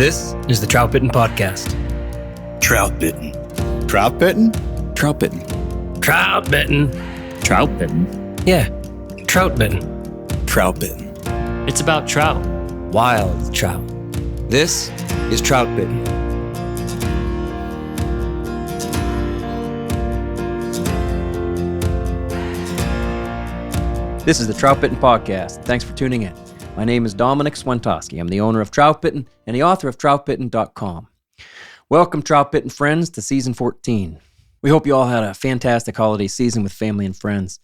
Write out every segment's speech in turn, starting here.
This is the Troutbitten Podcast. Troutbitten. Troutbitten? Troutbitten. Troutbitten. Troutbitten? Yeah, Troutbitten. Troutbitten. It's about trout. Wild trout. This is Troutbitten. This is the Troutbitten Podcast. Thanks for tuning in. My name is Dominic Swentowski. I'm the owner of Troutbitten and the author of troutbitten.com. Welcome, Troutbitten friends, to Season 14. We hope you all had a fantastic holiday season with family and friends.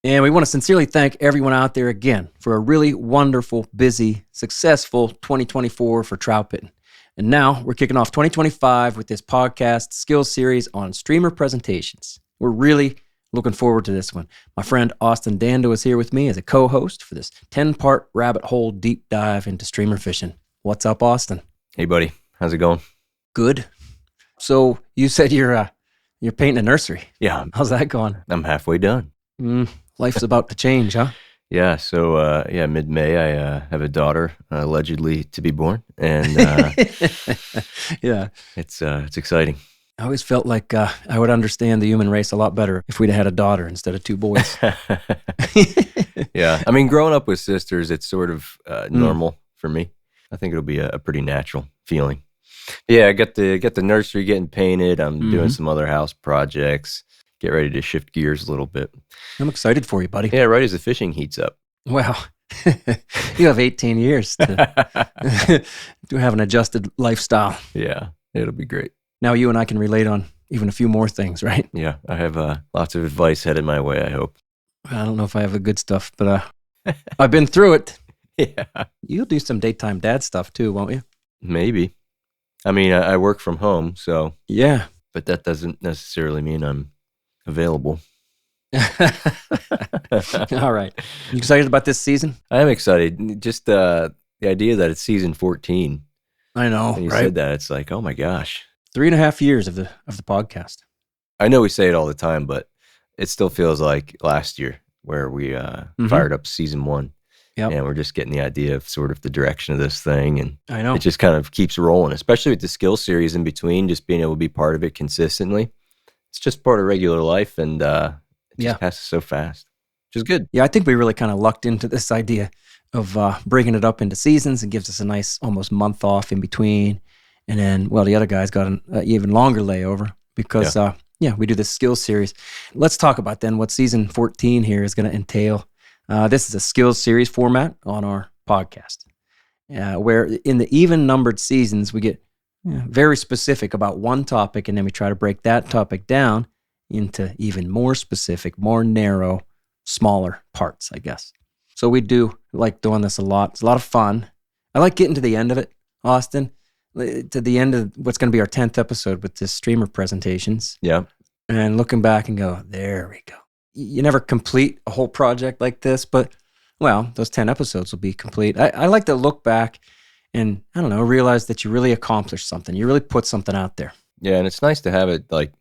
And we want to sincerely thank everyone out there again for a really wonderful, busy, successful 2024 for Troutbitten. And now we're kicking off 2025 with this podcast skill series on streamer presentations. We're really looking forward to this one. My friend Austin Dando is here with me as a co-host for this 10-part rabbit hole deep dive into streamer fishing. What's up, Austin? Hey, buddy. How's it going? Good. So you said you're painting a nursery. Yeah, How's that going? I'm halfway done. Life's about to change, huh? Yeah, so mid-May I have a daughter allegedly to be born, and Yeah. it's exciting. I always felt like I would understand the human race a lot better if we'd had a daughter instead of two boys. Yeah, I mean, growing up with sisters, it's sort of normal for me. I think it'll be a pretty natural feeling. Yeah, I got the nursery getting painted. I'm doing some other house projects. Get ready to shift gears a little bit. I'm excited for you, buddy. Yeah, right as the fishing heats up. Wow. You have 18 years to have an adjusted lifestyle. Yeah, it'll be great. Now you and I can relate on even a few more things, right? Yeah, I have lots of advice headed my way, I hope. I don't know if I have the good stuff, but I've been through it. Yeah. You'll do some daytime dad stuff too, won't you? Maybe. I mean, I work from home, so... Yeah. But that doesn't necessarily mean I'm available. All right. You excited about this season? I am excited. Just the idea that it's season 14. I know, When you right? said that, it's like, oh my gosh. 3.5 years of the podcast. I know we say it all the time, but it still feels like last year where we fired up season 1. Yep. And we're just getting the idea of sort of the direction of this thing. And I know. it just kind of keeps rolling, especially with the skill series in between, just being able to be part of it consistently. It's just part of regular life, and it just passes so fast, which is good. Yeah, I think we really kind of lucked into this idea of breaking it up into seasons and gives us a nice almost month off in between. And then, well, the other guys got an even longer layover because, we do this skills series. Let's talk about then what season 14 here is going to entail. This is a skills series format on our podcast, where in the even-numbered seasons, we get very specific about one topic, and then we try to break that topic down into even more specific, more narrow, smaller parts, I guess. So we do like doing this a lot. It's a lot of fun. I like getting to the end of it, Austin, to the end of what's going to be our 10th episode with this streamer presentations. Yeah. And looking back and go, there we go. You never complete a whole project like this, but, well, those 10 episodes will be complete. I like to look back and, I don't know, realize that you really accomplished something. You really put something out there. Yeah, and it's nice to have it, like,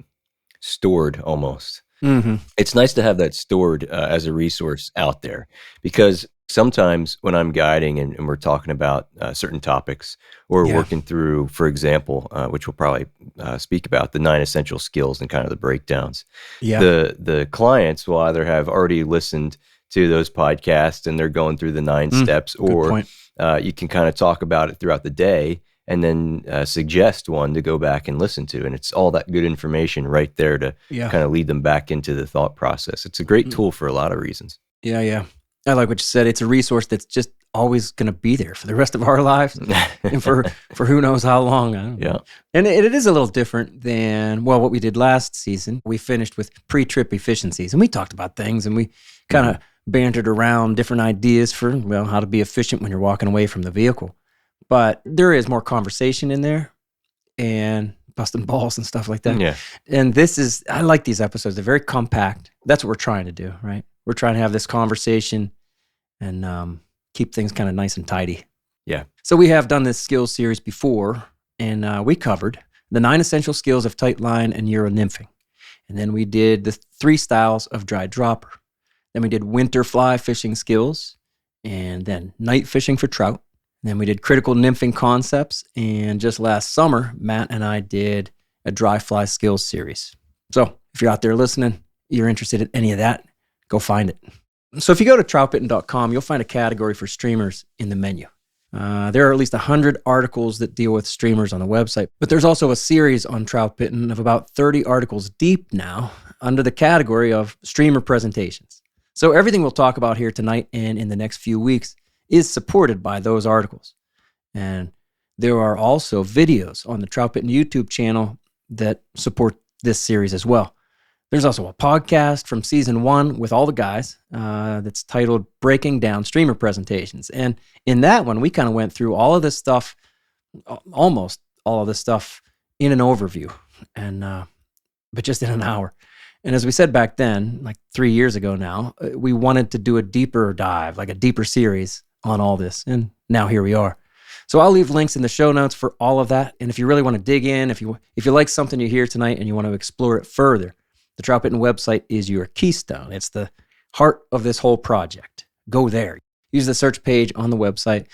stored almost. Mm-hmm. It's nice to have that stored as a resource out there, because sometimes when I'm guiding and we're talking about certain topics, or working through, for example, which we'll probably speak about, the 9 essential skills and kind of the breakdowns. Yeah. The clients will either have already listened to those podcasts and they're going through the 9 steps, or you can kind of talk about it throughout the day and then suggest one to go back and listen to. And it's all that good information right there to kind of lead them back into the thought process. It's a great tool for a lot of reasons. Yeah. I like what you said. It's a resource that's just always going to be there for the rest of our lives and for who knows how long. I don't know. And it is a little different than, well, what we did last season. We finished with pre-trip efficiencies, and we talked about things, and we kind of bantered around different ideas for, well, how to be efficient when you're walking away from the vehicle. But there is more conversation in there and busting balls and stuff like that. Yeah. And I like these episodes. They're very compact. That's what we're trying to do, right? We're trying to have this conversation and keep things kind of nice and tidy. Yeah. So we have done this skills series before, and we covered the 9 essential skills of tight line and Euro nymphing. And then we did the 3 styles of dry dropper. Then we did winter fly fishing skills, and then night fishing for trout. And then we did critical nymphing concepts. And just last summer, Matt and I did a dry fly skills series. So if you're out there listening, you're interested in any of that, go find it. So if you go to troutbitten.com, you'll find a category for streamers in the menu. There are at least 100 articles that deal with streamers on the website, but there's also a series on Troutbitten of about 30 articles deep now under the category of streamer presentations. So everything we'll talk about here tonight and in the next few weeks is supported by those articles. And there are also videos on the Troutbitten YouTube channel that support this series as well. There's also a podcast from season 1 with all the guys that's titled Breaking Down Streamer Presentations. And in that one, we kind of went through all of this stuff, almost all of this stuff in an overview, and but just in an hour. And as we said back then, like 3 years ago now, we wanted to do a deeper dive, like a deeper series on all this. And now here we are. So I'll leave links in the show notes for all of that. And if you really want to dig in, if you like something you hear tonight and you want to explore it further, the Troutbitten website is your keystone. It's the heart of this whole project. Go there. Use the search page on the website.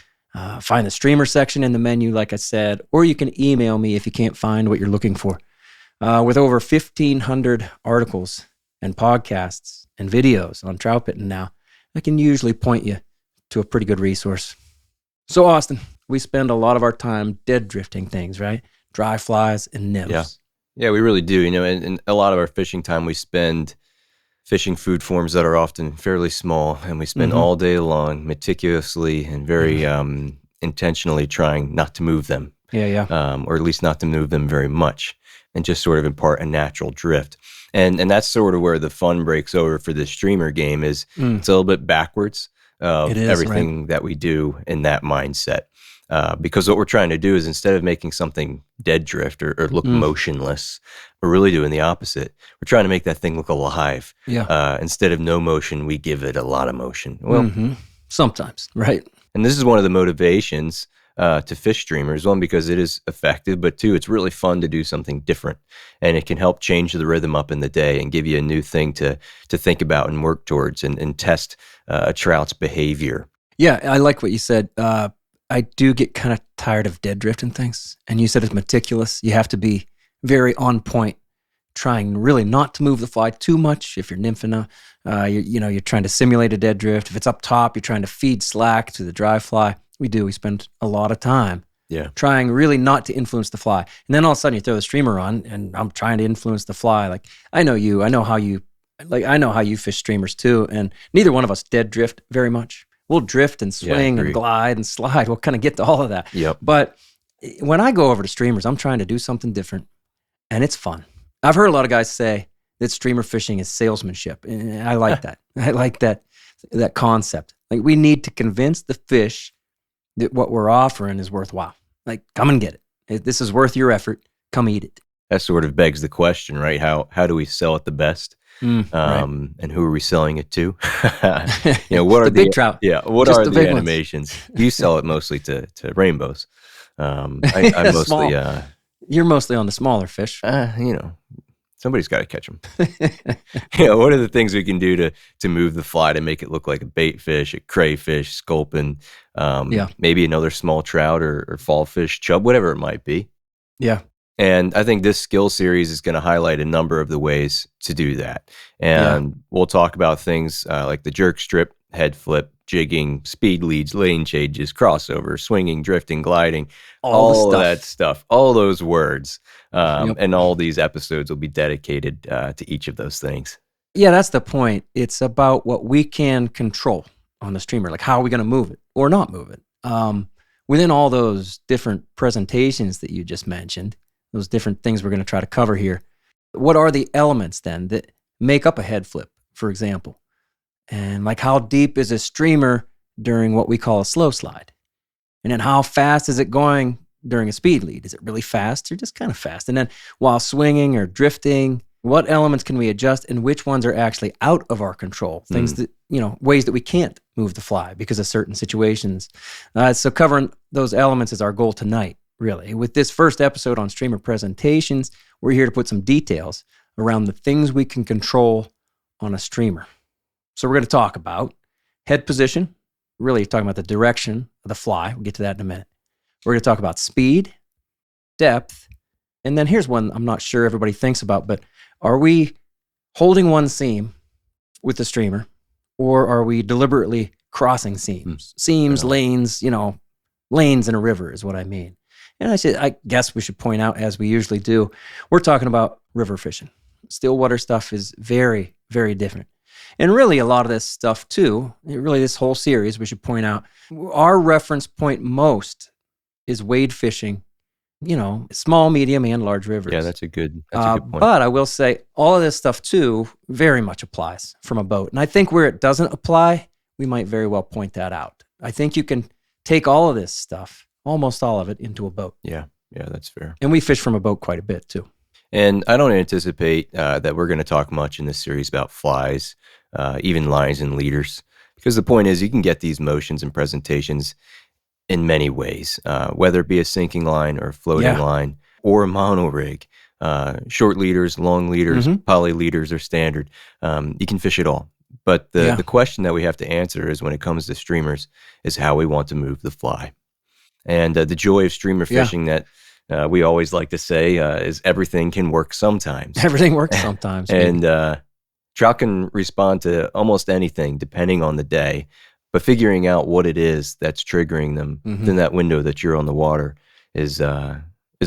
Find the streamer section in the menu, like I said, or you can email me if you can't find what you're looking for. With over 1,500 articles and podcasts and videos on Troutbitten now, I can usually point you to a pretty good resource. So Austin, we spend a lot of our time dead drifting things, right? Dry flies and nymphs. Yeah, we really do. And a lot of our fishing time we spend fishing food forms that are often fairly small, and we spend all day long meticulously and very intentionally trying not to move them. Or at least not to move them very much, and just sort of impart a natural drift. And that's sort of where the fun breaks over for this streamer game is it's a little bit backwards of everything that we do in that mindset. Because what we're trying to do is instead of making something dead drift or look motionless, we're really doing the opposite. We're trying to make that thing look alive. Instead of no motion, we give it a lot of motion. Well, sometimes, right? And this is one of the motivations to fish streamers. One, because it is effective, but two, it's really fun to do something different. And it can help change the rhythm up in the day and give you a new thing to think about and work towards and test a trout's behavior. Yeah, I like what you said. I do get kind of tired of dead drifting things. And you said it's meticulous. You have to be very on point, trying really not to move the fly too much. If you're nymphing, you're trying to simulate a dead drift. If it's up top, you're trying to feed slack to the dry fly. We spend a lot of time trying really not to influence the fly. And then all of a sudden you throw the streamer on and I'm trying to influence the fly. Like, I know how you fish streamers too. And neither one of us dead drift very much. We'll drift and swing and glide and slide. We'll kind of get to all of that. But when I go over to streamers, I'm trying to do something different, and it's fun. I've heard a lot of guys say that streamer fishing is salesmanship, and I like that. I like that concept. Like, we need to convince the fish that what we're offering is worthwhile. Like, come and get it. This is worth your effort. Come eat it. That sort of begs the question, right? How do we sell it the best? Right. And who are we selling it to? What are the big trout? Yeah, what Just are the the big animations? You sell it mostly to rainbows. I'm mostly You're mostly on the smaller fish. somebody's got to catch them. What are the things we can do to move the fly to make it look like a baitfish, a crayfish, sculpin, maybe another small trout or fall fish, chub, whatever it might be. Yeah. And I think this skill series is going to highlight a number of the ways to do that. And we'll talk about things like the jerk strip, head flip, jigging, speed leads, lane changes, crossover, swinging, drifting, gliding, all of that stuff, all those words. And all these episodes will be dedicated to each of those things. Yeah, that's the point. It's about what we can control on the streamer. Like, how are we going to move it or not move it? Within all those different presentations that you just mentioned, those different things we're going to try to cover here, what are the elements then that make up a head flip, for example? And like, how deep is a streamer during what we call a slow slide? And then how fast is it going during a speed lead? Is it really fast or just kind of fast? And then while swinging or drifting, what elements can we adjust and which ones are actually out of our control? Things that, ways that we can't move the fly because of certain situations. So covering those elements is our goal tonight, really. With this first episode on streamer presentations, we're here to put some details around the things we can control on a streamer. So we're going to talk about head position, really talking about the direction of the fly. We'll get to that in a minute. We're going to talk about speed, depth, and then here's one I'm not sure everybody thinks about, but are we holding one seam with the streamer, or are we deliberately crossing seams? Seams, lanes, lanes in a river is what I mean. And I guess we should point out, as we usually do, we're talking about river fishing. Still water stuff is very, very different. And really a lot of this stuff too, really this whole series, we should point out, our reference point most is wade fishing, small, medium, and large rivers. Yeah, that's a good point. But I will say all of this stuff too very much applies from a boat. And I think where it doesn't apply, we might very well point that out. I think you can take all of this stuff, almost all of it, into a boat. Yeah, that's fair. And we fish from a boat quite a bit too. And I don't anticipate that we're going to talk much in this series about flies, even lines and leaders, because the point is you can get these motions and presentations in many ways, whether it be a sinking line or a floating line or a mono rig, short leaders, long leaders, poly leaders or standard. You can fish it all. But the question that we have to answer is when it comes to streamers is how we want to move the fly. And the joy of streamer fishing that we always like to say is everything can work sometimes. Everything works sometimes. And trout can respond to almost anything depending on the day, but figuring out what it is that's triggering them in that window that you're on the water is a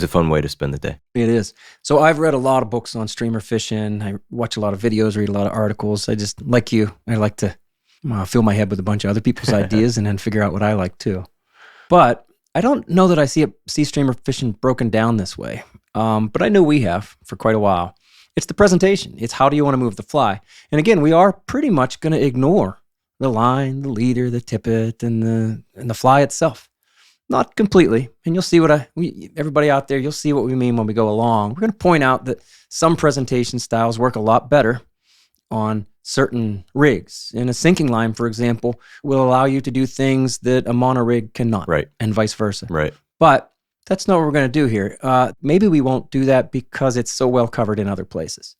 fun way to spend the day. It is. So I've read a lot of books on streamer fishing. I watch a lot of videos, read a lot of articles. I just, like you, I like to fill my head with a bunch of other people's ideas and then figure out what I like too. But I don't know that I see streamer fishing broken down this way, but I know we have for quite a while. It's the presentation. It's how do you want to move the fly? And again, we are pretty much going to ignore the line, the leader, the tippet, and the fly itself. Not completely, and you'll see everybody out there, you'll see what we mean when we go along. We're going to point out that some presentation styles work a lot better on certain rigs. And a sinking line, for example, will allow you to do things that a mono rig cannot, right, and vice versa. Right. But that's not what we're going to do here. Maybe we won't do that because it's so well covered in other places.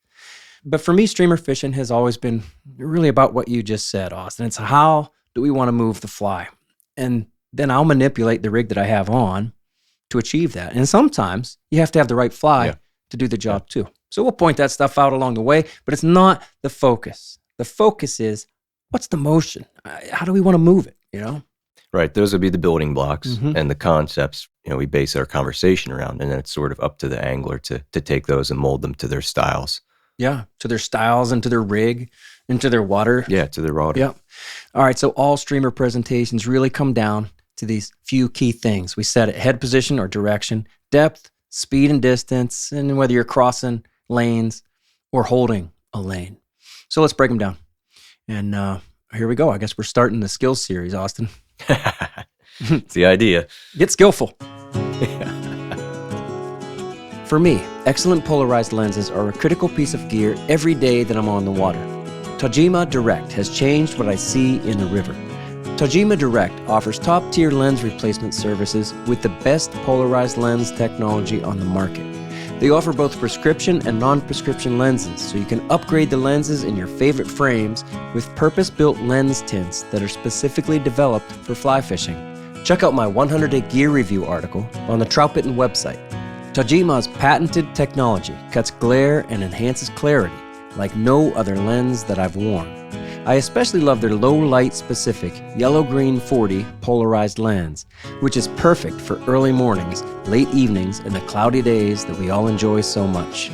But for me, streamer fishing has always been really about what you just said, Austin. It's how do we want to move the fly? And then I'll manipulate the rig that I have on to achieve that. And sometimes you have to have the right fly to do the job too. So we'll point that stuff out along the way, but it's not the focus. The focus is, what's the motion? How do we want to move it, Right. Those would be the building blocks and the concepts, we base our conversation around. And then it's sort of up to the angler to take those and mold them to their styles. Yeah, to their styles and to their rig and to their water. Yeah, to their water. Yeah. All right, so all streamer presentations really come down to these few key things. We said it: head position or direction, depth, speed and distance, and whether you're crossing lanes or holding a lane. So let's break them down. And here we go. I guess we're starting the skill series, Austin. It's the idea. Get skillful. For me, excellent polarized lenses are a critical piece of gear every day that I'm on the water. Tajima Direct has changed what I see in the river. Tajima Direct offers top-tier lens replacement services with the best polarized lens technology on the market. They offer both prescription and non-prescription lenses, so you can upgrade the lenses in your favorite frames with purpose-built lens tints that are specifically developed for fly fishing. Check out my 100-day gear review article on the Troutbitten website. Tajima's patented technology cuts glare and enhances clarity like no other lens that I've worn. I especially love their low-light specific yellow-green 40 polarized lens, which is perfect for early mornings, late evenings, and the cloudy days that we all enjoy so much.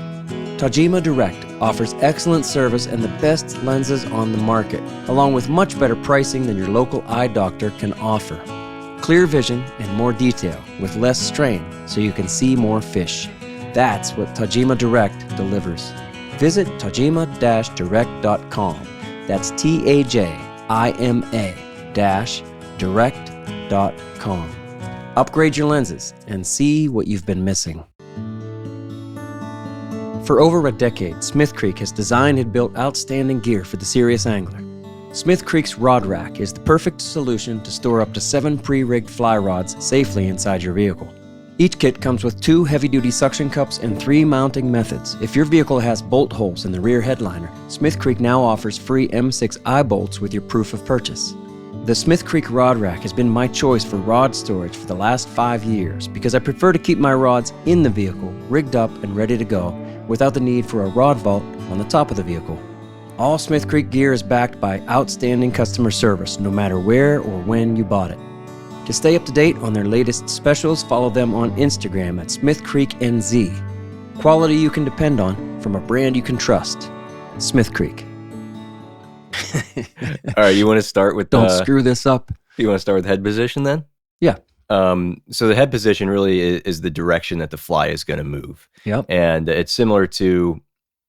Tajima Direct offers excellent service and the best lenses on the market, along with much better pricing than your local eye doctor can offer. Clear vision and more detail with less strain so you can see more fish. That's what Tajima Direct delivers. Visit tajima-direct.com. That's TAJIMA-direct.com. Upgrade your lenses and see what you've been missing. For over a decade, Smith Creek has designed and built outstanding gear for the serious angler. Smith Creek's Rod Rack is the perfect solution to store up to 7 pre-rigged fly rods safely inside your vehicle. Each kit comes with 2 heavy-duty suction cups and 3 mounting methods. If your vehicle has bolt holes in the rear headliner, Smith Creek now offers free M6 eye bolts with your proof of purchase. The Smith Creek rod rack has been my choice for rod storage for the last 5 years because I prefer to keep my rods in the vehicle, rigged up and ready to go, without the need for a rod vault on the top of the vehicle. All Smith Creek gear is backed by outstanding customer service, no matter where or when you bought it. To stay up to date on their latest specials, follow them on Instagram at Smith Creek NZ. Quality you can depend on from a brand you can trust. Smith Creek. All right, you want to start with Don't screw this up. You want to start with head position then? Yeah. So the head position really is the direction that the fly is going to move. Yep. And it's similar to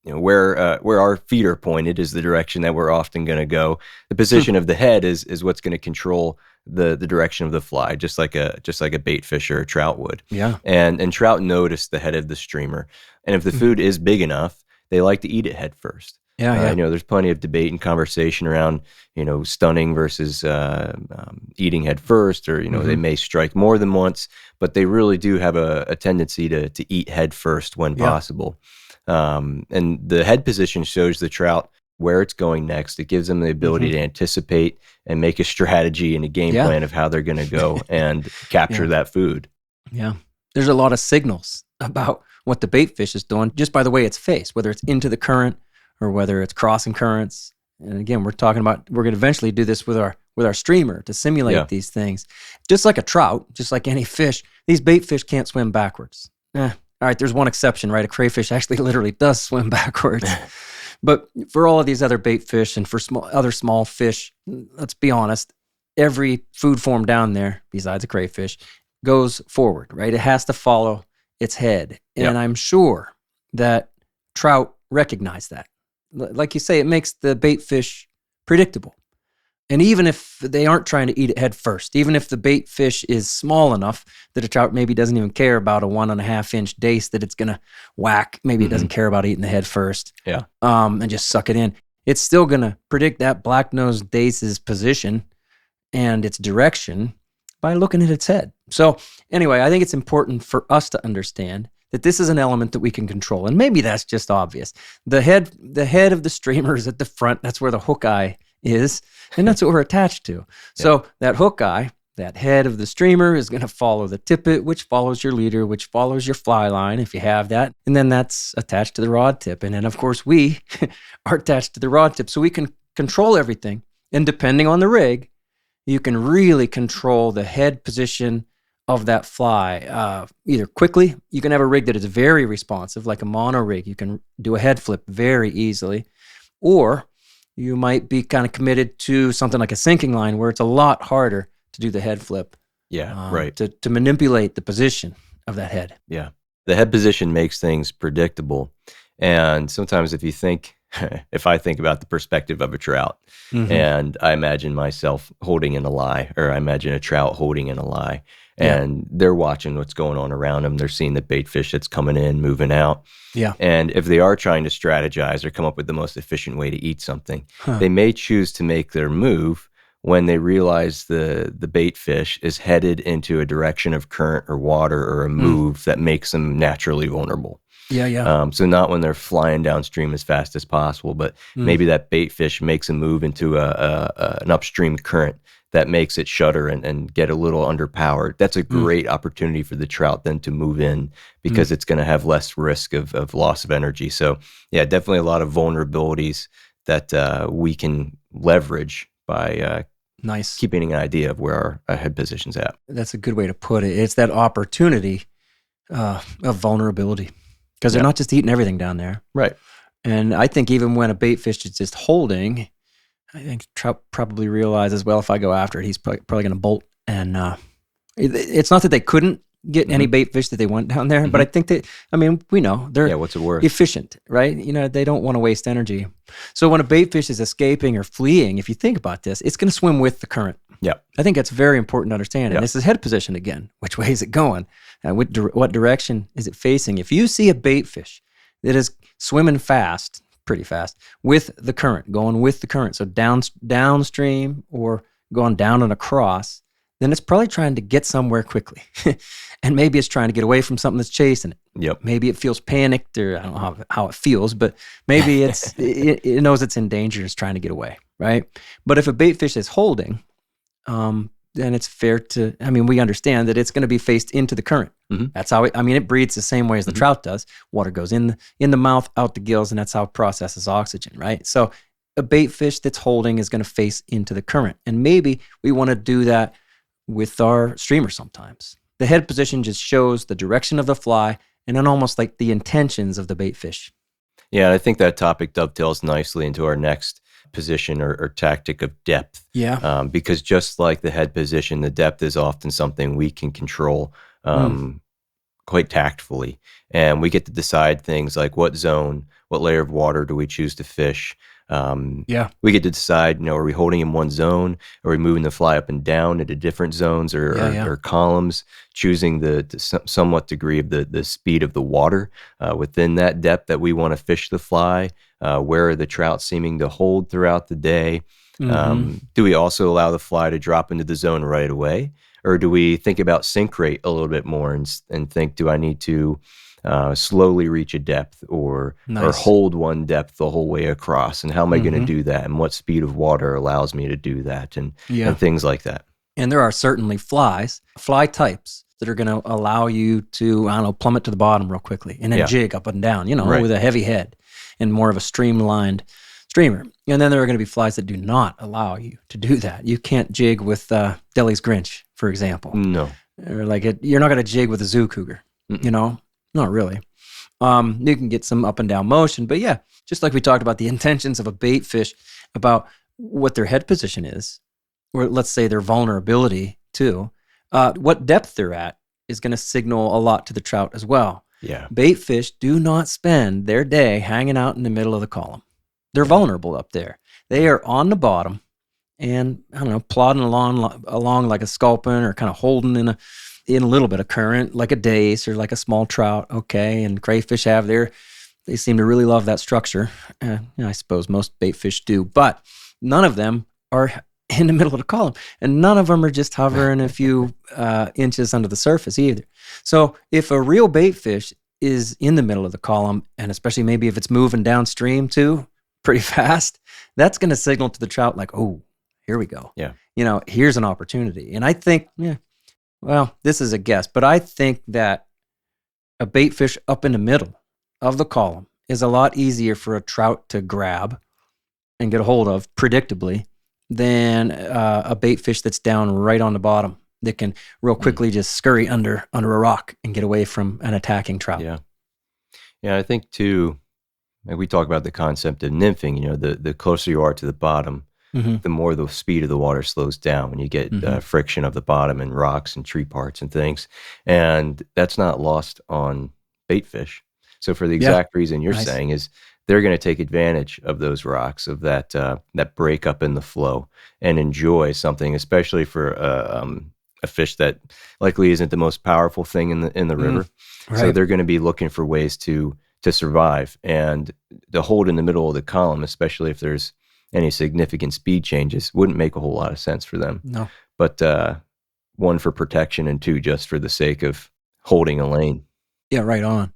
where our feet are pointed is the direction that we're often going to go. The position of the head is what's going to control the direction of the fly, just like a baitfish or a trout would. Yeah. And trout notice the head of the streamer. And if the food is big enough, they like to eat it head first. Yeah. There's plenty of debate and conversation around, stunning versus eating head first, or, they may strike more than once, but they really do have a tendency to eat head first when possible. And the head position shows the trout where it's going next. It gives them the ability to anticipate and make a strategy and a game plan of how they're going to go and capture that food. Yeah. There's a lot of signals about what the baitfish is doing just by the way it's faced, whether it's into the current or whether it's crossing currents. And again, we're going to eventually do this with our streamer to simulate these things. Just like a trout, just like any fish, these baitfish can't swim backwards. All right, there's one exception, right? A crayfish actually literally does swim backwards. But for all of these other baitfish and for other small fish, let's be honest, every food form down there, besides a crayfish, goes forward, right? It has to follow its head. And I'm sure that trout recognize that. Like you say, it makes the baitfish predictable. And even if they aren't trying to eat it head first, even if the baitfish is small enough that a trout maybe doesn't even care about a 1.5-inch dace that it's going to whack, maybe it doesn't care about eating the head first, and just suck it in, it's still going to predict that black-nosed dace's position and its direction by looking at its head. So anyway, I think it's important for us to understand that this is an element that we can control. And maybe that's just obvious. The head of the streamer is at the front. That's where the hook eye is, and that's what we're attached to. So that hook eye, that head of the streamer is going to follow the tippet, which follows your leader, which follows your fly line, if you have that. And then that's attached to the rod tip. And then, of course, we are attached to the rod tip. So we can control everything. And depending on the rig, you can really control the head position of that fly either quickly. You can have a rig that is very responsive, like a mono rig. You can do a head flip very easily. Or you might be kind of committed to something like a sinking line where it's a lot harder to do the head flip. Yeah, right. To manipulate the position of that head. Yeah. The head position makes things predictable. And sometimes if I think about the perspective of a trout and I imagine myself holding in a lie, or I imagine a trout holding in a lie, and they're watching what's going on around them. They're seeing the baitfish that's coming in, moving out. Yeah. And if they are trying to strategize or come up with the most efficient way to eat something, they may choose to make their move when they realize the baitfish is headed into a direction of current or water or a move that makes them naturally vulnerable. So not when they're flying downstream as fast as possible, but maybe that baitfish makes a move into an upstream current that makes it shudder and get a little underpowered. That's a great opportunity for the trout then to move in because it's going to have less risk of loss of energy. So yeah, definitely a lot of vulnerabilities that we can leverage by keeping an idea of where our head position's at. That's a good way to put it. It's that opportunity of vulnerability because they're not just eating everything down there. Right. And I think even when a baitfish is just holding, I think trout probably realizes, well, if I go after it, he's probably going to bolt. And it's not that they couldn't get any baitfish that they want down there, but I think that, we know they're what's it worth? Efficient, right? They don't want to waste energy. So when a baitfish is escaping or fleeing, if you think about this, it's going to swim with the current. Yeah. I think that's very important to understand. And this is head position again. Which way is it going? And what direction is it facing? If you see a baitfish that is swimming fast, pretty fast, with the current, going with the current, so downstream or going down and across, then it's probably trying to get somewhere quickly. And maybe it's trying to get away from something that's chasing it. Yep. Maybe it feels panicked, or I don't know how it feels, but maybe it knows it's in danger and is trying to get away, right? But if a baitfish is holding, then it's fair to, we understand that it's going to be faced into the current. Mhm. That's how it breathes the same way as the trout does. Water goes in the mouth, out the gills, and that's how it processes oxygen, right? So a bait fish that's holding is going to face into the current. And maybe we want to do that with our streamer sometimes. The head position just shows the direction of the fly and then almost like the intentions of the bait fish. Yeah, I think that topic dovetails nicely into our next position or tactic of depth. Yeah. Because just like the head position, the depth is often something we can control quite tactfully. And we get to decide things like what zone, what layer of water do we choose to fish. We get to decide, are we holding in one zone? Are we moving the fly up and down into different zones or columns, choosing the somewhat degree of the speed of the water within that depth that we want to fish the fly? Where are the trout seeming to hold throughout the day? Do we also allow the fly to drop into the zone right away? Or do we think about sink rate a little bit more and think, do I need to slowly reach a depth or hold one depth the whole way across? And how am I going to do that? And what speed of water allows me to do that? And things like that. And there are certainly fly types that are going to allow you to, plummet to the bottom real quickly and then jig up and down, with a heavy head and more of a streamlined streamer. And then there are going to be flies that do not allow you to do that. You can't jig with Deli's Grinch, for example. No. Or you're not going to jig with a zoo cougar, Not really. You can get some up and down motion, but yeah, just like we talked about the intentions of a bait fish, about what their head position is, or let's say their vulnerability too, what depth they're at is going to signal a lot to the trout as well. Yeah. Bait fish do not spend their day hanging out in the middle of the column. They're vulnerable up there. They are on the bottom and, plodding along like a sculpin or kind of holding in a little bit of current, like a dace or like a small trout. Okay. And crayfish they seem to really love that structure. I suppose most bait fish do, but none of them are in the middle of the column, and none of them are just hovering a few inches under the surface either. So if a real bait fish is in the middle of the column, and especially maybe if it's moving downstream too, pretty fast, that's going to signal to the trout like, oh, here we go. Yeah. Here's an opportunity. And I think, this is a guess, but I think that a bait fish up in the middle of the column is a lot easier for a trout to grab and get a hold of predictably than a bait fish that's down right on the bottom that can real quickly just scurry under a rock and get away from an attacking trout. Yeah, I think too, we talk about the concept of nymphing. The closer you are to the bottom, the more the speed of the water slows down when you get friction of the bottom and rocks and tree parts and things. And that's not lost on bait fish. So for the exact reason you're saying is they're going to take advantage of those rocks, of that breakup in the flow, and enjoy something, especially for a fish that likely isn't the most powerful thing in the river. Right. So they're going to be looking for ways to survive, and to hold in the middle of the column, especially if there's any significant speed changes, wouldn't make a whole lot of sense for them. No. But one, for protection, and two, just for the sake of holding a lane. Yeah, right on.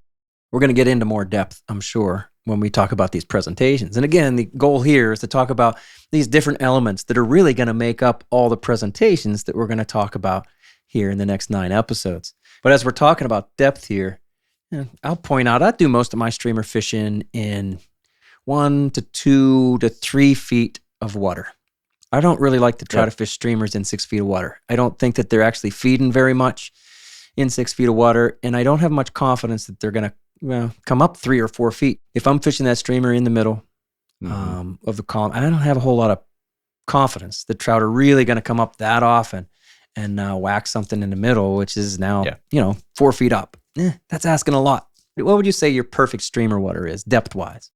We're going to get into more depth, I'm sure, when we talk about these presentations. And again, the goal here is to talk about these different elements that are really going to make up all the presentations that we're going to talk about here in the next 9 episodes. But as we're talking about depth here, I'll point out, I do most of my streamer fishing in 1 to 2 to 3 feet of water. I don't really like to try to fish streamers in 6 feet of water. I don't think that they're actually feeding very much in 6 feet of water, and I don't have much confidence that they're going to come up 3 or 4 feet. If I'm fishing that streamer in the middle of the column, I don't have a whole lot of confidence that trout are really going to come up that often and whack something in the middle, which is now 4 feet up. That's asking a lot. What would you say your perfect streamer water is, depth-wise?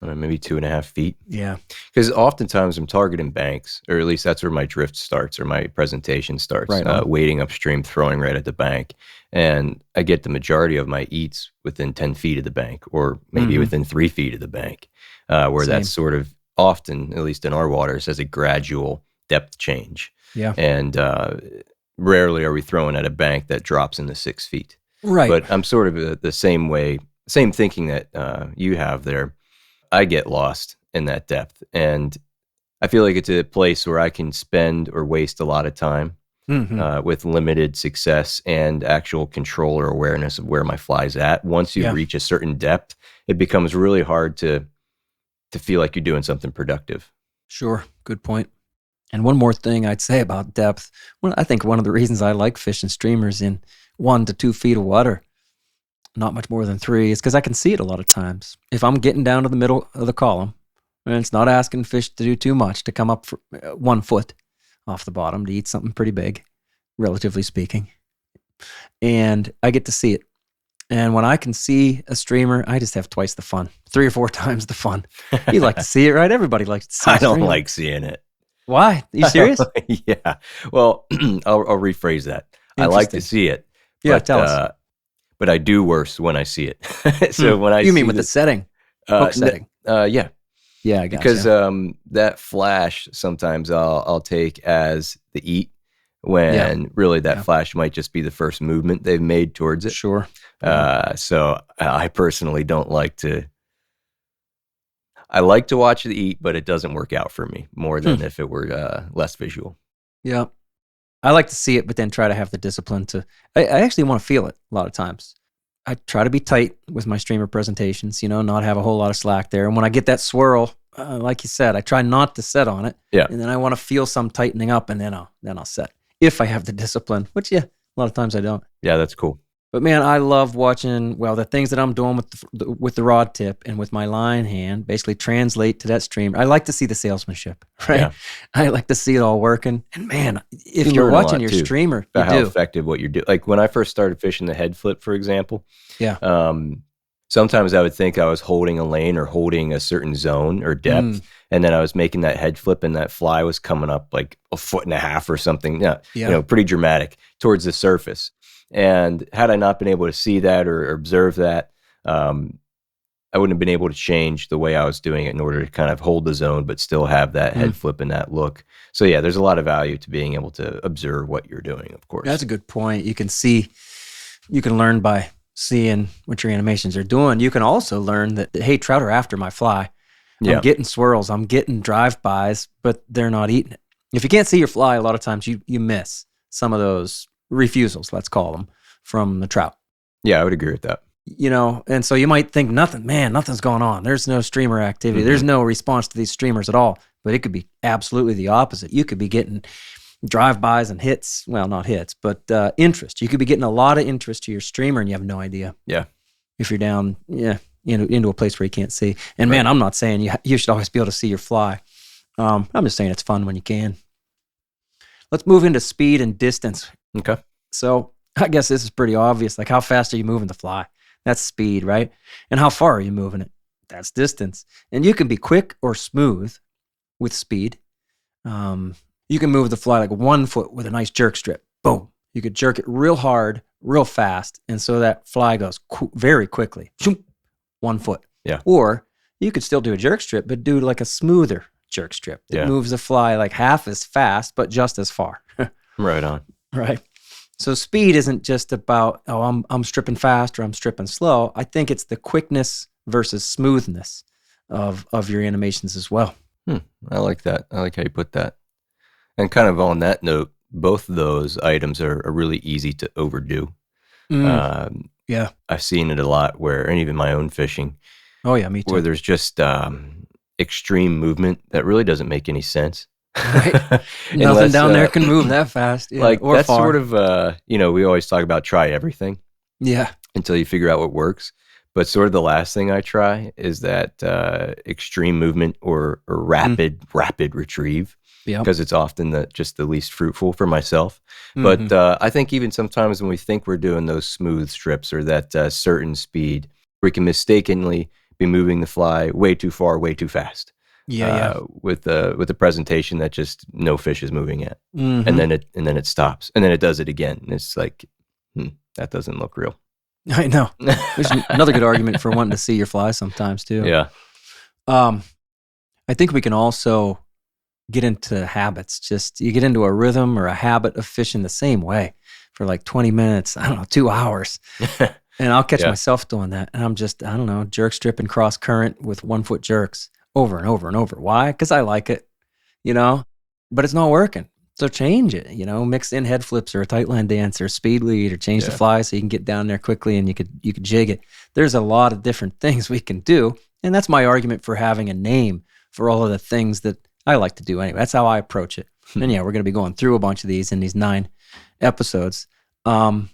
Maybe 2.5 feet. Yeah. Because oftentimes I'm targeting banks, or at least that's where my drift starts or my presentation starts, wading upstream, throwing right at the bank. And I get the majority of my eats within 10 feet of the bank, or maybe within 3 feet of the bank, where that's sort of often, at least in our waters, as a gradual depth change. Yeah. And rarely are we throwing at a bank that drops into 6 feet. Right. But I'm sort of the same way, same thinking that you have there. I get lost in that depth, and I feel like it's a place where I can spend or waste a lot of time with limited success and actual control or awareness of where my fly's at. Once you reach a certain depth, it becomes really hard to feel like you're doing something productive. Sure. Good point. And one more thing I'd say about depth. Well, I think one of the reasons I like fishing streamers in 1 to 2 feet of water, not much more than 3, is because I can see it a lot of times. If I'm getting down to the middle of the column, and it's not asking fish to do too much to come up for 1 foot off the bottom to eat something pretty big, relatively speaking. And I get to see it. And when I can see a streamer, I just have twice the fun, 3 or 4 times the fun. You like to see it, right? Everybody likes to see it. I don't like seeing it. Why? Are you serious? Yeah. Well, I'll rephrase that. I like to see it. Yeah, but, tell us. But I do worse when I see it. So when I you mean with the setting? Hook setting? Yeah. Yeah, I got because that flash sometimes I'll take as the eat when really that flash might just be the first movement they've made towards it. Sure. So I personally don't like to. I like to watch the eat, but it doesn't work out for me more than if it were less visual. Yeah. I like to see it, but then try to have the discipline to. I actually want to feel it a lot of times. I try to be tight with my streamer presentations, not have a whole lot of slack there. And when I get that swirl, like you said, I try not to set on it. Yeah. And then I want to feel some tightening up, and then I'll set if I have the discipline. Which a lot of times I don't. Yeah, that's cool. But man, I love watching. Well, the things that I'm doing with the rod tip and with my line hand basically translate to that streamer. I like to see the salesmanship, right? Yeah. I like to see it all working. And man, if you're watching your streamer, about how effective what you're doing. Like when I first started fishing the head flip, for example. Yeah. Sometimes I would think I was holding a lane or holding a certain zone or depth, and then I was making that head flip, and that fly was coming up like 1.5 feet or something. Yeah. Pretty dramatic towards the surface. And had I not been able to see that or observe that, I wouldn't have been able to change the way I was doing it in order to kind of hold the zone, but still have that head flip and that look. So yeah, there's a lot of value to being able to observe what you're doing, of course. That's a good point. You can learn by seeing what your animations are doing. You can also learn that, hey, trout are after my fly. I'm getting swirls. I'm getting drive-bys, but they're not eating it. If you can't see your fly, a lot of times you miss some of those refusals, let's call them, from the trout. Yeah, I would agree with that. And so you might think nothing's going on. There's no streamer activity. There's no response to these streamers at all. But it could be absolutely the opposite. You could be getting drive-bys and hits. Well, not hits, but interest. You could be getting a lot of interest to your streamer and you have no idea. Yeah. If you're down, into a place where you can't see. And man, I'm not saying you should always be able to see your fly. I'm just saying it's fun when you can. Let's move into speed and distance. Okay. So I guess this is pretty obvious. Like, how fast are you moving the fly? That's speed, right? And how far are you moving it? That's distance. And you can be quick or smooth with speed. You can move the fly like 1 foot with a nice jerk strip. Boom. You could jerk it real hard, real fast. And so that fly goes very quickly. 1 foot. Yeah. Or you could still do a jerk strip, but do like a smoother jerk strip. It moves the fly like half as fast, but just as far. Right on. Right. So speed isn't just about, I'm stripping fast or I'm stripping slow. I think it's the quickness versus smoothness of your animations as well. I like that. I like how you put that. And kind of on that note, both of those items are really easy to overdo. Yeah. I've seen it a lot and even my own fishing. Oh yeah, me too. Where there's just extreme movement that really doesn't make any sense. Right. Nothing down there can move that fast. Yeah, like or that's far. sort of we always talk about try everything. Yeah. Until you figure out what works. But sort of the last thing I try is that extreme movement or rapid retrieve. Yeah. Because it's often just the least fruitful for myself. But I think even sometimes when we think we're doing those smooth strips or that certain speed, we can mistakenly be moving the fly way too far, way too fast. With the presentation that just no fish is moving at, and then it stops, and then it does it again, and it's like, that doesn't look real. I know. There's another good argument for wanting to see your fly sometimes too. Yeah. I think we can also get into habits. Just you get into a rhythm or a habit of fishing the same way for like 20 minutes. I don't know, 2 hours. And I'll catch myself doing that, and I'm just jerk stripping cross current with 1 foot jerks over and over and over. Why? Because I like it. but it's not working. So change it, mix in head flips or a tight line dance or speed lead, or change the fly so you can get down there quickly and you could jig it. There's a lot of different things we can do. And that's my argument for having a name for all of the things that I like to do anyway. That's how I approach it. And we're going to be going through a bunch of these in these 9 episodes. So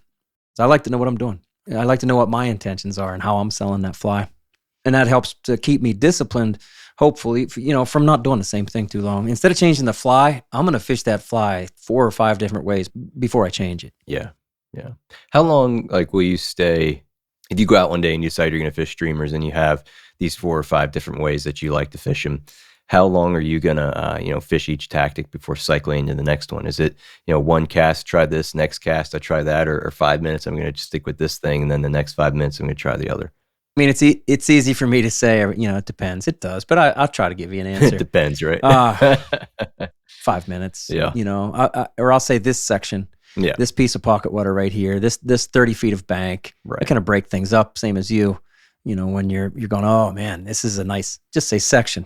I like to know what I'm doing. I like to know what my intentions are and how I'm selling that fly. And that helps to keep me disciplined, hopefully, from not doing the same thing too long. Instead of changing the fly, I'm going to fish that fly 4 or 5 different ways before I change it. Yeah. How long, will you stay, if you go out one day and you decide you're going to fish streamers and you have these 4 or 5 different ways that you like to fish them, how long are you going to, fish each tactic before cycling into the next one? Is it, one cast, try this, next cast, I try that, or 5 minutes, I'm going to just stick with this thing, and then the next 5 minutes, I'm going to try the other? I mean, it's easy for me to say, it depends. It does, but I'll try to give you an answer. It depends, right? 5 minutes, yeah. Or I'll say this section, this piece of pocket water right here, this 30 feet of bank, right. I kind of break things up, same as you, when you're going, oh man, this is a nice, just say section.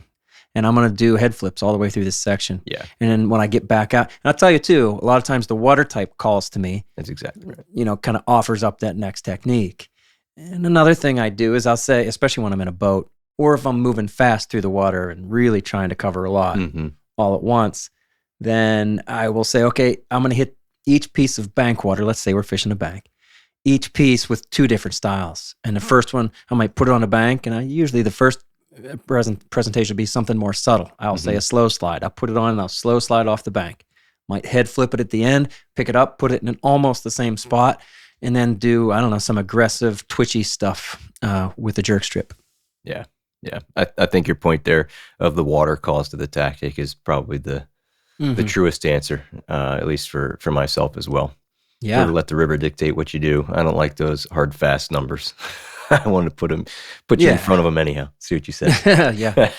And I'm going to do head flips all the way through this section. Yeah. And then when I get back out, and I'll tell you too, a lot of times the water type calls to me. That's exactly right. Kind of offers up that next technique. And another thing I do is I'll say, especially when I'm in a boat, or if I'm moving fast through the water and really trying to cover a lot all at once, then I will say, okay, I'm going to hit each piece of bank water. Let's say we're fishing a bank. Each piece with 2 different styles. And the first one, I might put it on a bank, and usually the first presentation will be something more subtle. I'll say a slow slide. I'll put it on and I'll slow slide off the bank. Might head flip it at the end, pick it up, put it in almost the same spot, and then do, some aggressive, twitchy stuff with a jerk strip. Yeah. I think your point there of the water calls to the tactic is probably the truest answer, at least for myself as well. Yeah. Sort of let the river dictate what you do. I don't like those hard, fast numbers. I want to put you in front of them anyhow. See what you said. Yeah.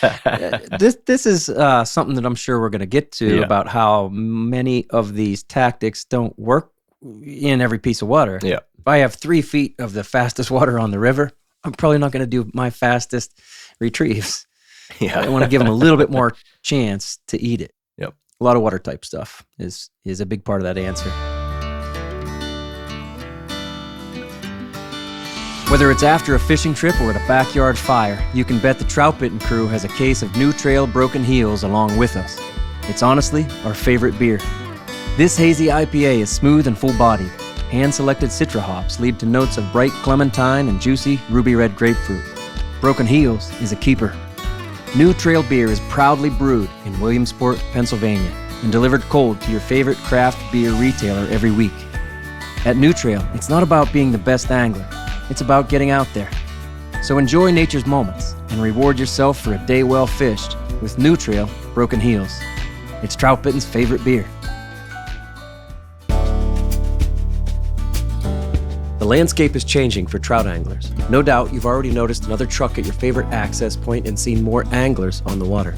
This is something that I'm sure we're going to get to about how many of these tactics don't work in every piece of water. Yeah. If I have 3 feet of the fastest water on the river, I'm probably not going to do my fastest retrieves. Yeah. I want to give them a little bit more chance to eat it. Yep. A lot of water type stuff is a big part of that answer. Whether it's after a fishing trip or at a backyard fire, you can bet the Troutbitten crew has a case of New Trail Broken Heels along with us. It's honestly our favorite beer. This hazy IPA is smooth and full-bodied. Hand-selected Citra hops lead to notes of bright clementine and juicy ruby red grapefruit. Broken Heels is a keeper. New Trail beer is proudly brewed in Williamsport, Pennsylvania, and delivered cold to your favorite craft beer retailer every week. At New Trail, it's not about being the best angler. It's about getting out there. So enjoy nature's moments and reward yourself for a day well fished with New Trail Broken Heels. It's Troutbitten's favorite beer. The landscape is changing for trout anglers. No doubt you've already noticed another truck at your favorite access point and seen more anglers on the water.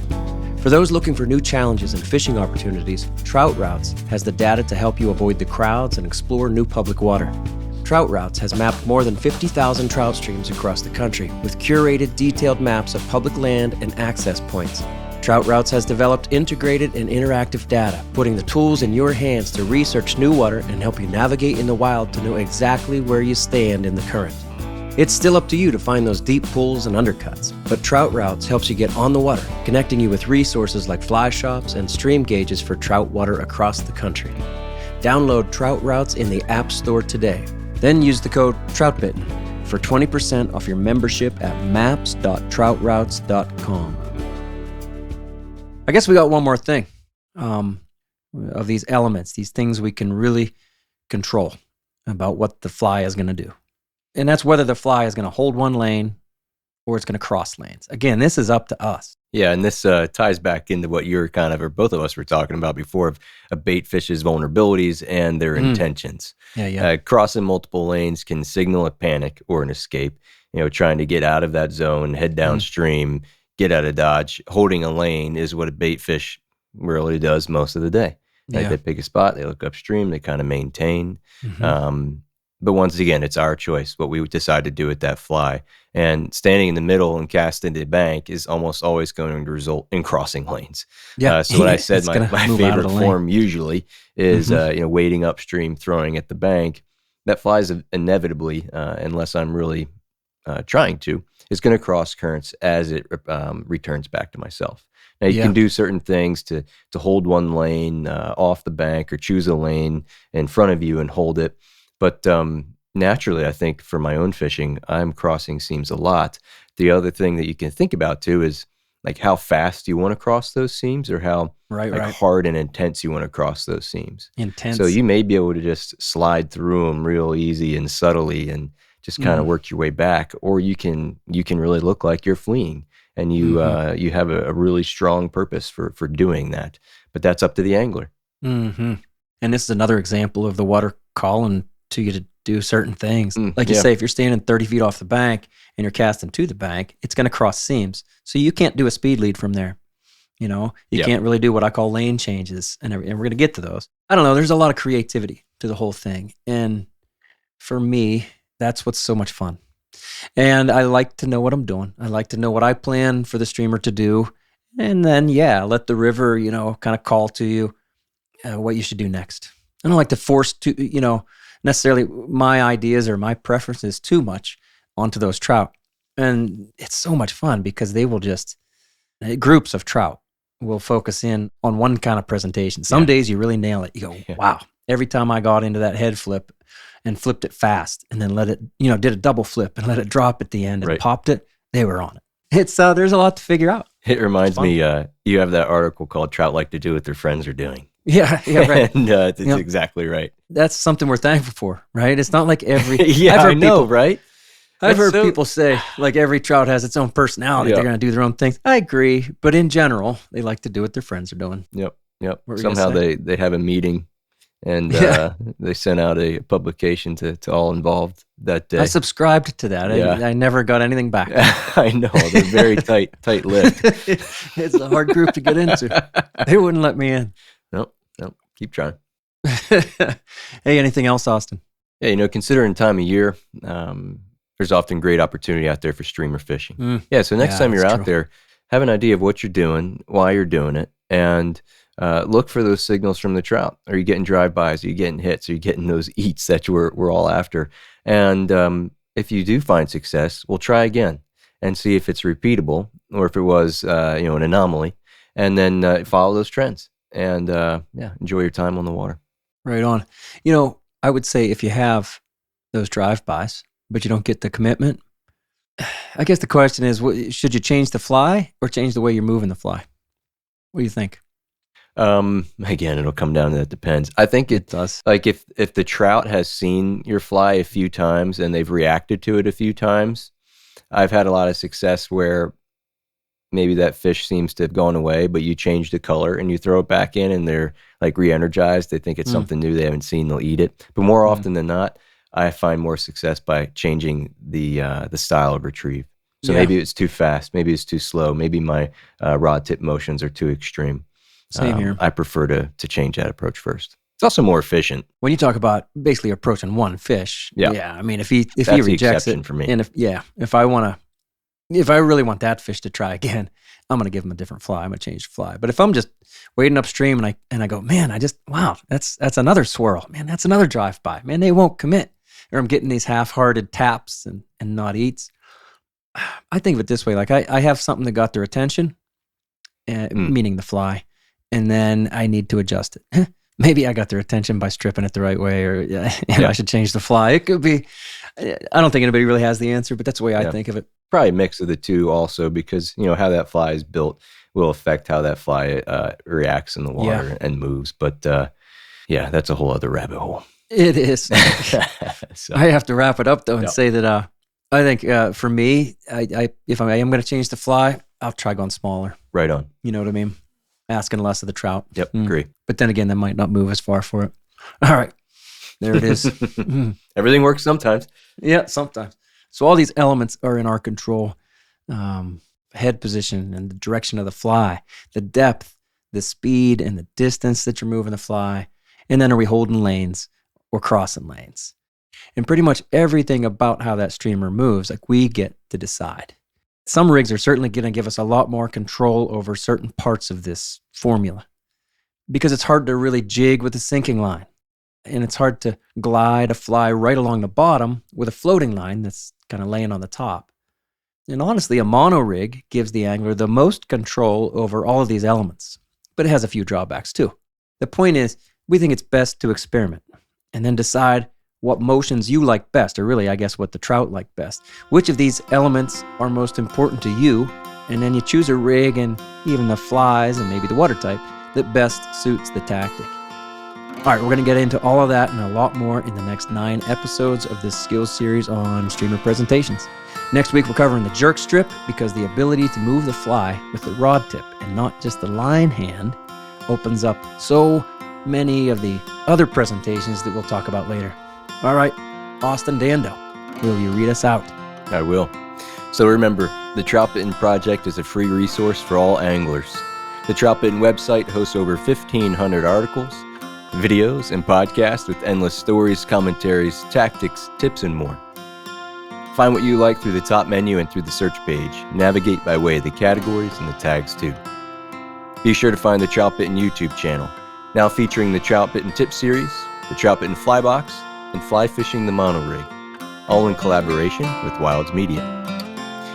For those looking for new challenges and fishing opportunities, Trout Routes has the data to help you avoid the crowds and explore new public water. Trout Routes has mapped more than 50,000 trout streams across the country with curated, detailed maps of public land and access points. Trout Routes has developed integrated and interactive data, putting the tools in your hands to research new water and help you navigate in the wild to know exactly where you stand in the current. It's still up to you to find those deep pools and undercuts, but Trout Routes helps you get on the water, connecting you with resources like fly shops and stream gauges for trout water across the country. Download Trout Routes in the App Store today. Then use the code TROUTBITTEN for 20% off your membership at maps.troutroutes.com. I guess we got one more thing of these elements, these things we can really control about what the fly is going to do. And that's whether the fly is going to hold one lane or it's going to cross lanes. Again, this is up to us. Yeah, and this ties back into what you're or both of us were talking about before of a bait fish's vulnerabilities and their intentions. Yeah. Crossing multiple lanes can signal a panic or an escape. Trying to get out of that zone, head downstream, get out of dodge. Holding a lane is what a bait fish really does most of the day. They pick a spot, they look upstream, they kind of maintain. But once again, it's our choice what we decide to do with that fly. And standing in the middle and casting the bank is almost always going to result in crossing lanes. Yeah. So what I said, It's my gonna move out of favorite the lane. form usually is wading upstream, throwing at the bank. That flies inevitably, unless I'm really trying to, is going to cross currents as it returns back to myself. Now you can do certain things to hold one lane off the bank, or choose a lane in front of you and hold it. But naturally, I think for my own fishing, I'm crossing seams a lot. The other thing that you can think about too is like how fast you want to cross those seams, or how hard and intense you want to cross those seams. Intense. So you may be able to just slide through them real easy and subtly and just kind of work your way back, or you can really look like you're fleeing, and you have a really strong purpose for doing that. But that's up to the angler. Mm-hmm. And this is another example of the water calling to you to do certain things. Like you say, if you're standing 30 feet off the bank and you're casting to the bank, it's going to cross seams. So you can't do a speed lead from there. You can't really do what I call lane changes, and we're going to get to those. I don't know. There's a lot of creativity to the whole thing. And for me, that's what's so much fun. And I like to know what I'm doing. I like to know what I plan for the streamer to do. And then, let the river, kind of call to you what you should do next. I don't like to force necessarily my ideas or my preferences too much onto those trout. And it's so much fun because they will just, groups of trout will focus in on one kind of presentation. Some days you really nail it. You go, wow. Every time I got into that head flip and flipped it fast and then let it, did a double flip and let it drop at the end and popped it, they were on it. It's there's a lot to figure out. It reminds me, you have that article called "Trout Like to Do What Their Friends Are Doing." Yeah, right. And it's exactly right. That's something we're thankful for, right? It's not like every. I know, right? I've heard people say like every trout has its own personality. They're going to do their own things. I agree, but in general, they like to do what their friends are doing. Yep. Somehow they have a meeting, and they sent out a publication to all involved that day. I subscribed to that. I never got anything back. I know, they're very tight-lipped. It's a hard group to get into. They wouldn't let me in. Nope. Keep trying. Hey, anything else, Austin? Yeah, considering time of year, there's often great opportunity out there for streamer fishing. So next time you're out there, have an idea of what you're doing, why you're doing it, and look for those signals from the trout. Are you getting drive-bys? Are you getting hits? Are you getting those eats that we're all after? And if you do find success, we'll try again and see if it's repeatable, or if it was an anomaly, and then follow those trends and enjoy your time on the water. Right on. I would say if you have those drive-bys, but you don't get the commitment, I guess the question is, should you change the fly or change the way you're moving the fly? What do you think? Again, it'll come down to that. Depends. I think it does. Like if the trout has seen your fly a few times and they've reacted to it a few times, I've had a lot of success where maybe that fish seems to have gone away, but you change the color and you throw it back in and they're like re-energized. They think it's something new they haven't seen. They'll eat it. But more often than not, I find more success by changing the style of retrieve. So maybe it's too fast. Maybe it's too slow. Maybe my rod tip motions are too extreme. Same here. I prefer to change that approach first. It's also more efficient. When you talk about basically approaching one fish, I mean, if he rejects it, for me. And if I really want that fish to try again, I'm going to give him a different fly. I'm going to change the fly. But if I'm just wading upstream and I go, man, that's another swirl. Man, that's another drive by. Man, they won't commit. Or I'm getting these half-hearted taps and not eats. I think of it this way. Like I have something that got their attention, meaning the fly, and then I need to adjust it. Maybe I got their attention by stripping it the right way, or I should change the fly. It could be. I don't think anybody really has the answer, but that's the way I think of it. Probably a mix of the two also, because how that fly is built will affect how that fly reacts in the water and moves. But that's a whole other rabbit hole. It is. So. I have to wrap it up though and say that I think for me, if I am going to change the fly, I'll try going smaller. Right on. You know what I mean? Asking less of the trout. Yep, agree. But then again, they might not move as far for it. All right. There it is. Everything works sometimes. Yeah, sometimes. So all these elements are in our control. Head position and the direction of the fly, the depth, the speed and the distance that you're moving the fly. And then are we holding lanes or crossing lanes? And pretty much everything about how that streamer moves, like, we get to decide. Some rigs are certainly going to give us a lot more control over certain parts of this formula, because it's hard to really jig with a sinking line. And it's hard to glide a fly right along the bottom with a floating line that's kind of laying on the top. And honestly, a mono rig gives the angler the most control over all of these elements, but it has a few drawbacks too. The point is, we think it's best to experiment and then decide what motions you like best, or really, I guess, what the trout like best. Which of these elements are most important to you, and then you choose a rig and even the flies and maybe the water type that best suits the tactic. All right, we're going to get into all of that and a lot more in the next 9 episodes of this skills series on streamer presentations. Next week, we're covering the jerk strip, because the ability to move the fly with the rod tip and not just the line hand opens up so many of the other presentations that we'll talk about later. All right, Austin Dando, will you read us out? I will. So remember, the Troutbitten Project is a free resource for all anglers. The Troutbitten website hosts over 1,500 articles, videos, and podcasts with endless stories, commentaries, tactics, tips, and more. Find what you like through the top menu and through the search page. Navigate by way of the categories and the tags too. Be sure to find the Troutbitten YouTube channel, now featuring the Troutbitten Tip Series, the Troutbitten Fly Box, and Fly Fishing the Mono Rig, all in collaboration with Wilds Media.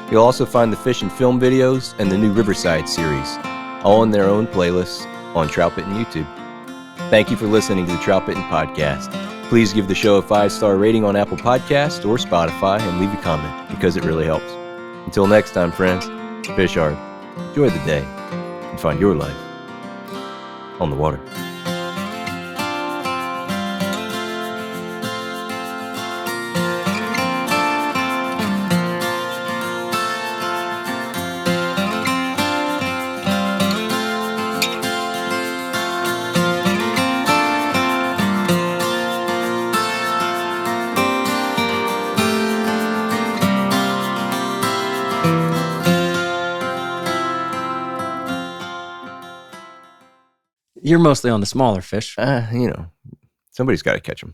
You'll also find the fish and film videos and the new Riverside series, all in their own playlists on Troutbitten YouTube. Thank you for listening to the Troutbitten Podcast. Please give the show a 5-star rating on Apple Podcasts or Spotify and leave a comment, because it really helps. Until next time, friends, fish hard, enjoy the day, and find your life on the water. You're mostly on the smaller fish. Somebody's got to catch them.